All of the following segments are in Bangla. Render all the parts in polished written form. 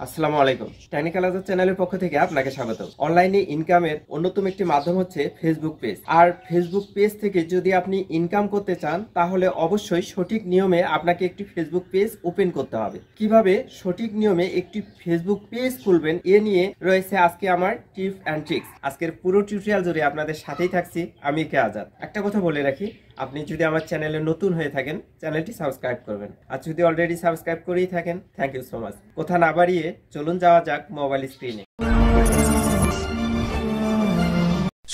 আসসালামু আলাইকুম। টেকনিক্যাল আজাদ চ্যানেলের পক্ষ থেকে আপনাকে স্বাগত। অনলাইনে ইনকামের অন্যতম একটি মাধ্যম হচ্ছে ফেসবুক পেজ। আর ফেসবুক পেজ থেকে যদি আপনি ইনকাম করতে চান তাহলে অবশ্যই সঠিক নিয়মে আপনাকে একটি ফেসবুক পেজ ওপেন করতে হবে। কিভাবে সঠিক নিয়মে একটি ফেসবুক পেজ খুলবেন এ নিয়ে রয়েছে আজকে আমার টিপস অ্যান্ড ট্রিক্স। আজকের পুরো টিউটোরিয়াল জুড়ে আপনাদের সাথেই থাকছি আমি কে আজাদ। একটা কথা বলে রাখি, আপনি যদি আমার চ্যানেলে নতুন হয়ে থাকেন চ্যানেলটি সাবস্ক্রাইব করবেন, আর যদি অলরেডি সাবস্ক্রাইব করেই থাকেন থ্যাংক ইউ সো মাচ। কথা না বাড়িয়ে চলুন যাওয়া যাক মোবাইল স্ক্রিনে।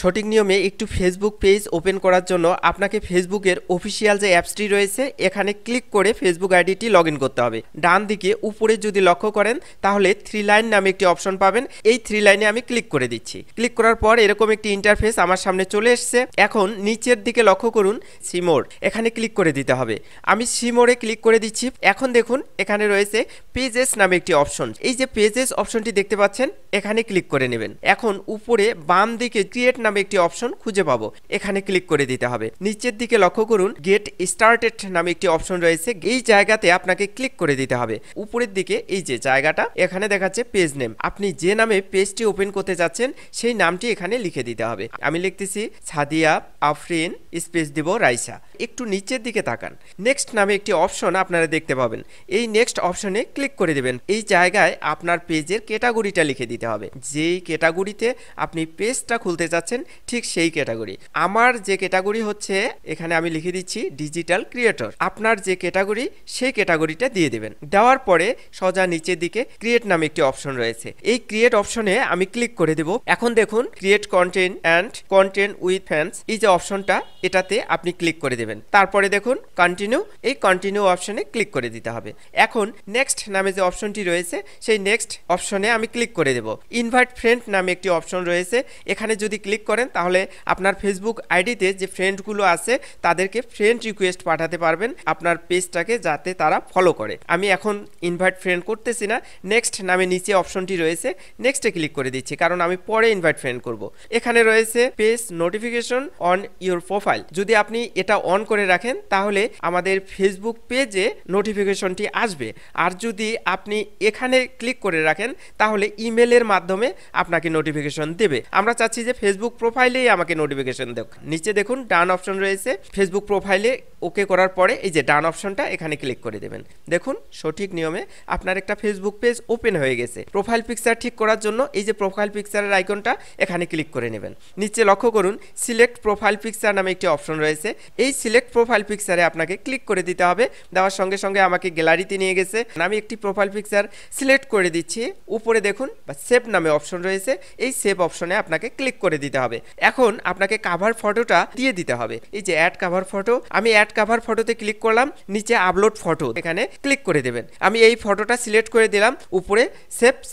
সঠিক নিয়মে একটু ফেসবুক পেজ ওপেন করার জন্য আপনাকে ফেসবুকের অফিসিয়াল যে অ্যাপসটি রয়েছে এখানে ক্লিক করে ফেসবুক আইডিটি লগ ইন করতে হবে। ডান দিকে উপরে যদি লক্ষ্য করেন তাহলে 3 লাইন নামে একটি অপশন পাবেন। এই 3 লাইনে আমি ক্লিক করে দিচ্ছি। ক্লিক করার পর এরকম একটি ইন্টারফেস আমার সামনে চলে এসেছে। এখন নিচের দিকে লক্ষ্য করুন সিমোর, এখানে ক্লিক করে দিতে হবে। আমি সিমোরে ক্লিক করে দিচ্ছি। এখন দেখুন এখানে রয়েছে পেজেস নামে একটি অপশন। এই যে পেজেস অপশনটি দেখতে পাচ্ছেন এখানে ক্লিক করে নেবেন। এখন উপরে বাম দিকে ক্রিয়েট নামে একটি অপশন খুঁজে পাবো, এখানে ক্লিক করে দিতে হবে। নিচের দিকে লক্ষ্য করুন গেট স্টার্টেড নামে একটি অপশন রয়েছে, এই জায়গাতে আপনাকে ক্লিক করে দিতে হবে। উপরের দিকে এই যে জায়গাটা এখানে দেখাচ্ছে পেজ নেম, আপনি যে নামে পেজটি ওপেন করতে যাচ্ছেন সেই নামটি এখানে লিখে দিতে হবে। আমি লিখতেছি সাদিয়া আফরিন স্পেস দিব রাইসা। একটু নিচের দিকে তাকান, নেক্সট নামে একটি অপশন আপনারা দেখতে পাবেন। এই নেক্সট অপশনে ক্লিক করে দেবেন। এই জায়গায় আপনার পেজের ক্যাটাগরিটা লিখে দিতে হবে, যেই ক্যাটাগরিতে আপনি পেজটা খুলতে যাচ্ছেন ঠিক সেই ক্যাটাগরি। আমার যে ক্যাটাগরি হচ্ছে এখানে আমি লিখে দিচ্ছি ডিজিটাল ক্রিয়েটর। আপনার যে ক্যাটাগরি সেই ক্যাটাগরিটা দিয়ে দেবেন। দেওয়ার পরে সোজা নিচের দিকে ক্রিয়েট নামে একটি অপশন রয়েছে, এই ক্রিয়েট অপশনে আমি ক্লিক করে দেব। এখন দেখুন create content and content with fans, এই যে অপশনটা এটাতে আপনি ক্লিক করে দেবেন। তারপরে দেখুন কন্টিনিউ, এই কন্টিনিউ অপশনে ক্লিক করে দিতে হবে। এখন নেক্সট নামে যে অপশনটি রয়েছে সেই নেক্সট অপশনে আমি ক্লিক করে দেব। ইনভাইট ফ্রেন্ড নামে একটি অপশন রয়েছে, এখানে যদি ক্লিক করেন তাহলে আপনার ফেসবুক আইডিতে যে ফ্রেন্ডগুলো আছে তাদেরকে ফ্রেন্ড রিকোয়েস্ট পাঠাতে পারবেন আপনার পেজটাকে, যাতে তারা ফলো করে। আমি এখন ইনভাইট ফ্রেন্ড করতেছি না, নেক্সট নামে নিচে অপশনটি রয়েছে নেক্সটে ক্লিক করে দিচ্ছি, কারণ আমি পরে ইনভাইট ফ্রেন্ড করব। এখানে রয়েছে page notification on your profile, যদি আপনি এটা অন করে রাখেন তাহলে আমাদের ফেসবুক পেজে নোটিফিকেশনটি আসবে। আর যদি আপনি এখানে ক্লিক করে রাখেন তাহলে ইমেলের মাধ্যমে আপনাকে নোটিফিকেশন দেবে। আমরা চাচ্ছি যে ফেসবুক প্রোফাইলেই আমাকে নোটিফিকেশন দেখ। নিচে দেখুন ডান অপশন রয়েছে, ফেসবুক প্রোফাইলে ওকে করার পরে এই যে ডান অপশনটা এখানে ক্লিক করে দেবেন। দেখুন সঠিক নিয়মে আপনার একটা ফেসবুক পেজ ওপেন হয়ে গেছে। প্রোফাইল পিকচার ঠিক করার জন্য এই যে প্রোফাইল পিকচারের আইকনটা এখানে ক্লিক করে নেবেন। নিচে লক্ষ্য করুন সিলেক্ট প্রোফাইল পিকচার নামে একটি অপশন রয়েছে, এই সিলেক্ট প্রোফাইল পিকচারে আপনাকে ক্লিক করে দিতে হবে। দেওয়ার সঙ্গে সঙ্গে আমাকে গ্যালারিতে নিয়ে গেছে। আমি একটি প্রোফাইল পিকচার সিলেক্ট করে দিচ্ছি। উপরে দেখুন বা সেভ নামে অপশন রয়েছে, এই সেভ অপশনে আপনাকে ক্লিক করে দিতে হবে। এখন আপনাকে কাভার ফটোটা দিয়ে দিতে হবে। এই যে অ্যাড কাভার ফটো, আমি অ্যাড কাভার ফটোতে ক্লিক করলাম। নিচে আপলোড ফটো এখানে ক্লিক করে দেবেন। আমি এই ফটোটা সিলেক্ট করে দিলাম, উপরে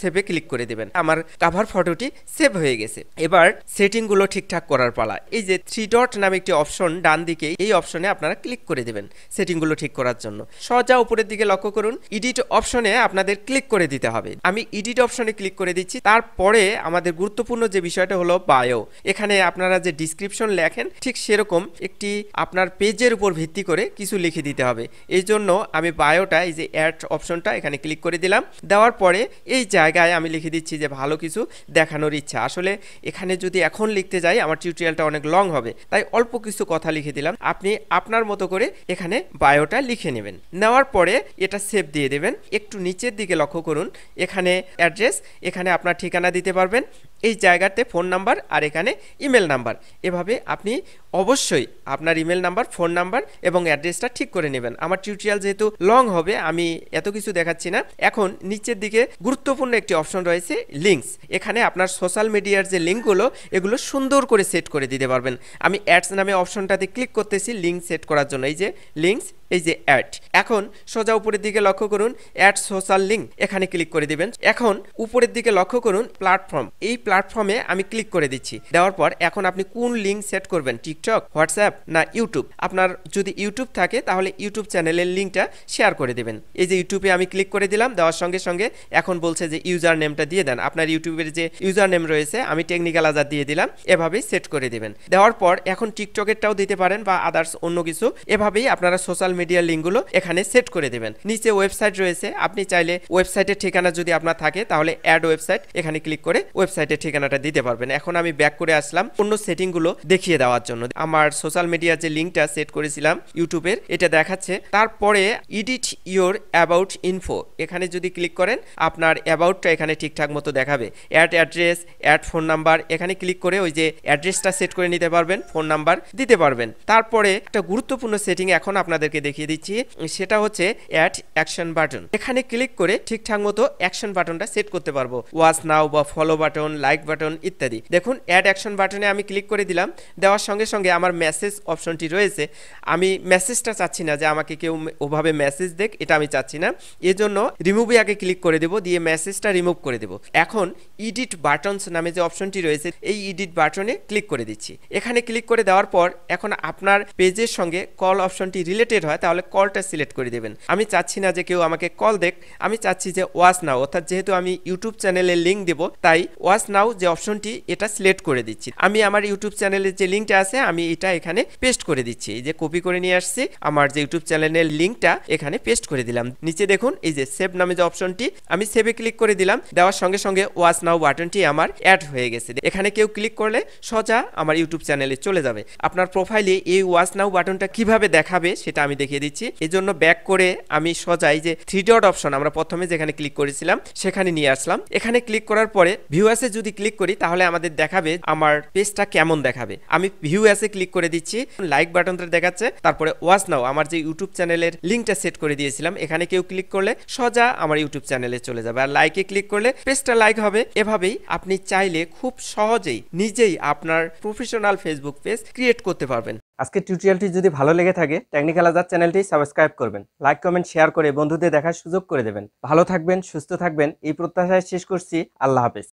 সেভে ক্লিক করে দেবেন। আমার কাভার ফটোটি সেভ হয়ে গেছে। এবার সেটিংগুলো ঠিকঠাক করার পালা। এই যে 3 ডট নামে একটি অপশন ডান দিকে, এই অপশনে আপনারা ক্লিক করে দেবেন সেটিংগুলো ঠিক করার জন্য। সোজা উপরের দিকে লক্ষ্য করুন এডিট অপশনে আপনাদের ক্লিক করে দিতে হবে। আমি এডিট অপশনে ক্লিক করে দিচ্ছি। তারপরে আমাদের গুরুত্বপূর্ণ যে বিষয়টা হলো বায়ো, এখানে আপনারা যে ডিসক্রিপশন লেখেন ঠিক সেরকম একটি আপনার পেজের উপর ভিত্তি করে কিছু লিখে দিতে হবে। এই জন্য আমি বায়োটা এই যে অ্যাড অপশনটা এখানে ক্লিক করে দিলাম। দেওয়ার পরে এই জায়গায় আমি লিখে দিচ্ছি যে ভালো কিছু দেখানোর ইচ্ছা। আসলে এখানে যদি এখন লিখতে যাই আমার টিউটোরিয়ালটা অনেক লং হবে, তাই অল্প কিছু কথা লিখে দিলাম। আপনি আপনার মতো করে এখানে বায়োটা লিখে নেবেন। নেওয়ার পরে এটা সেভ দিয়ে দেবেন। একটু নিচের দিকে লক্ষ্য করুন এখানে অ্যাড্রেস, এখানে আপনার ঠিকানা দিতে পারবেন। এই জায়গাতে ফোন নাম্বার আর এখানে ইমেল নাম্বার। এভাবে আপনি অবশ্যই আপনার ইমেল নাম্বার, ফোন নাম্বার এবং অ্যাড্রেসটা ঠিক করে নেবেন। আমার টিউটোরিয়াল যেহেতু লং হবে আমি এত কিছু দেখাচ্ছি না। এখন নিচের দিকে গুরুত্বপূর্ণ একটি অপশন রয়েছে লিঙ্কস, এখানে আপনার সোশ্যাল মিডিয়ার যে লিঙ্কগুলো এগুলো সুন্দর করে সেট করে দিতে পারবেন। আমি অ্যাডস নামে অপশনটাতে ক্লিক করতেছি লিঙ্ক সেট করার জন্য। এই যে লিঙ্কস, এই যে অ্যাড। এখন সোজা উপরের দিকে লক্ষ্য করুন অ্যাড সোশ্যাল লিঙ্ক, এখানে ক্লিক করে দিবেন। এখন উপরের দিকে লক্ষ্য করুন প্ল্যাটফর্ম, এই প্ল্যাটফর্মে আমি ক্লিক করে দিচ্ছি। দেওয়ার পর এখন আপনি কোন লিঙ্ক সেট করবেন, টিকটক, হোয়াটসঅ্যাপ না ইউটিউব। আপনার যদি ইউটিউব থাকে তাহলে ইউটিউব চ্যানেলের লিঙ্কটা শেয়ার করে দেবেন। এই যে ইউটিউবে আমি ক্লিক করে দিলাম, দেওয়ার সঙ্গে সঙ্গে এখন বলছে যে ইউজার নেমটা দিয়ে দেন। আপনার ইউটিউবের যে ইউজার নেম রয়েছে আমি টেকনিক্যাল আজাদ দিয়ে দিলাম, এভাবেই সেট করে দেবেন। দেওয়ার পর এখন টিকটকেরটাও দিতে পারেন বা আদার্স অন্য কিছু, এভাবেই আপনারা সোশ্যাল মিডিয়ার লিঙ্কগুলো এখানে সেট করে দেবেন। নিচে ওয়েবসাইট রয়েছে, আপনি চাইলে ওয়েবসাইটের ঠিকানা যদি আপনার থাকে তাহলে অ্যাড ওয়েবসাইট এখানে ক্লিক করে ওয়েবসাইটের ঠিকানাটা দিতে পারবেন। এখন আমি ব্যাক করে আসলাম অন্য সেটিংগুলো দেখিয়ে দেওয়ার জন্য। আমার সোশ্যাল মিডিয়ার যে লিঙ্কটা সেট করেছিলাম ইউটিউবের, এটা দেখাচ্ছে। তারপরে এডিট ইওর অ্যাবাউট ইনফো, এখানে যদি ক্লিক করেন আপনার অ্যাবাউটটা এখানে ঠিকঠাক মতো দেখাবে। Add address, add phone number, এখানে ক্লিক করে ওই যে অ্যাড্রেসটা সেট করে নিতে পারবেন, ফোন নাম্বার দিতে পারবেন। তারপরে একটা গুরুত্বপূর্ণ সেটিং এখন আপনাদেরকে দেখিয়ে দিচ্ছি, সেটা হচ্ছে অ্যাড অ্যাকশন বাটন। এখানে ক্লিক করে ঠিকঠাক মতো অ্যাকশন বাটনটা সেট করতে পারবো, ওয়াচ নাও বা ফলো বাটন, লাইক বাটন ইত্যাদি। দেখুন অ্যাড অ্যাকশন বাটনে আমি ক্লিক করে দিলাম, দেওয়ার সঙ্গে সঙ্গে আমার মেসেজ অপশনটি রয়েছে। আমি মেসেজটা চাচ্ছি না যে আমাকে কেউ ওভাবে মেসেজ দেখ, এটা আমি চাচ্ছি না। এজন্য রিমুভে আগে ক্লিক করে দেবো, দিয়ে মেসেজটা রিমুভ করে দেবো। এখন এডিট বাটনস নামে যে অপশনটি রয়েছে এই এডিট বাটনে ক্লিক করে দিচ্ছি। এখানে ক্লিক করে দেওয়ার পর এখন আপনার পেজের সঙ্গে কল অপশনটি রিলেটেড হয় তাহলে কলটা সিলেক্ট করে দেবেন। আমি চাচ্ছি না যে কেউ আমাকে কল দেখ, আমি চাচ্ছি যে ওয়াচ নাও, অর্থাৎ যেহেতু আমি ইউটিউব চ্যানেলের লিঙ্ক দেব তাই ওয়াচ নাও যে অপশনটি এটা সিলেক্ট করে দিচ্ছি। আমি আমার ইউটিউব চ্যানেলের যে লিঙ্কটা আছে আমি এটা এখানে পেস্ট করে দিচ্ছি। এই যে কপি করে নিয়ে আসছি, আমার যে ইউটিউব চ্যানেলের লিঙ্কটা এখানে পেস্ট করে দিলাম। নিচে দেখুন এই যে সেভ নামে যে অপশনটি, আমি সেভে ক্লিক করে দিলাম, দেওয়ার সঙ্গে সঙ্গে ওয়াচ নাও বাটনটি আমার অ্যাড হয়ে গেছে। এখানে কেউ ক্লিক করলে সোজা আমার ইউটিউব চ্যানেলে চলে যাবে। আপনার প্রোফাইলে এই ওয়াচ নাও বাটনটা কিভাবে দেখাবে সেটা আমি দেখিয়ে দিচ্ছি। এজন্য ব্যাক করে আমি সোজাই যে থ্রি ডট অপশন আমরা প্রথমে যেখানে ক্লিক করেছিলাম সেখানে নিয়ে আসলাম। এখানে ক্লিক করার পরে ভিউয়ার্সে যদি ক্লিক করি তাহলে আমাদের দেখাবে আমার পেজটা কেমন দেখাবে। আমি ভিউয়ার্সে ক্লিক করে দিচ্ছি, লাইক বাটনটা দেখাচ্ছে, তারপরে ওয়াচ নাও আমার যে ইউটিউব চ্যানেলের লিঙ্কটা সেট করে দিয়েছিলাম এখানে কেউ ক্লিক করলে সোজা আমার ইউটিউব চ্যানেলে চলে যাবে, আর লাইকে ক্লিক করলে পেজটা লাইক হবে। এভাবেই আপনি চাইলে খুব সহজেই নিজেই আপনার প্রফেশনাল ফেসবুক পেজ ক্রিয়েট করতে পারবেন। আজকের টিউটোরিয়ালটি যদি ভালো লেগে থাকে টেকনিক্যাল আজাদ চ্যানেলটি সাবস্ক্রাইব করবেন, লাইক কমেন্ট শেয়ার করে বন্ধুদের দেখার সুযোগ করে দেবেন। ভালো থাকবেন, সুস্থ থাকবেন এই প্রত্যাশায় শেষ করছি। আল্লাহ হাফেজ।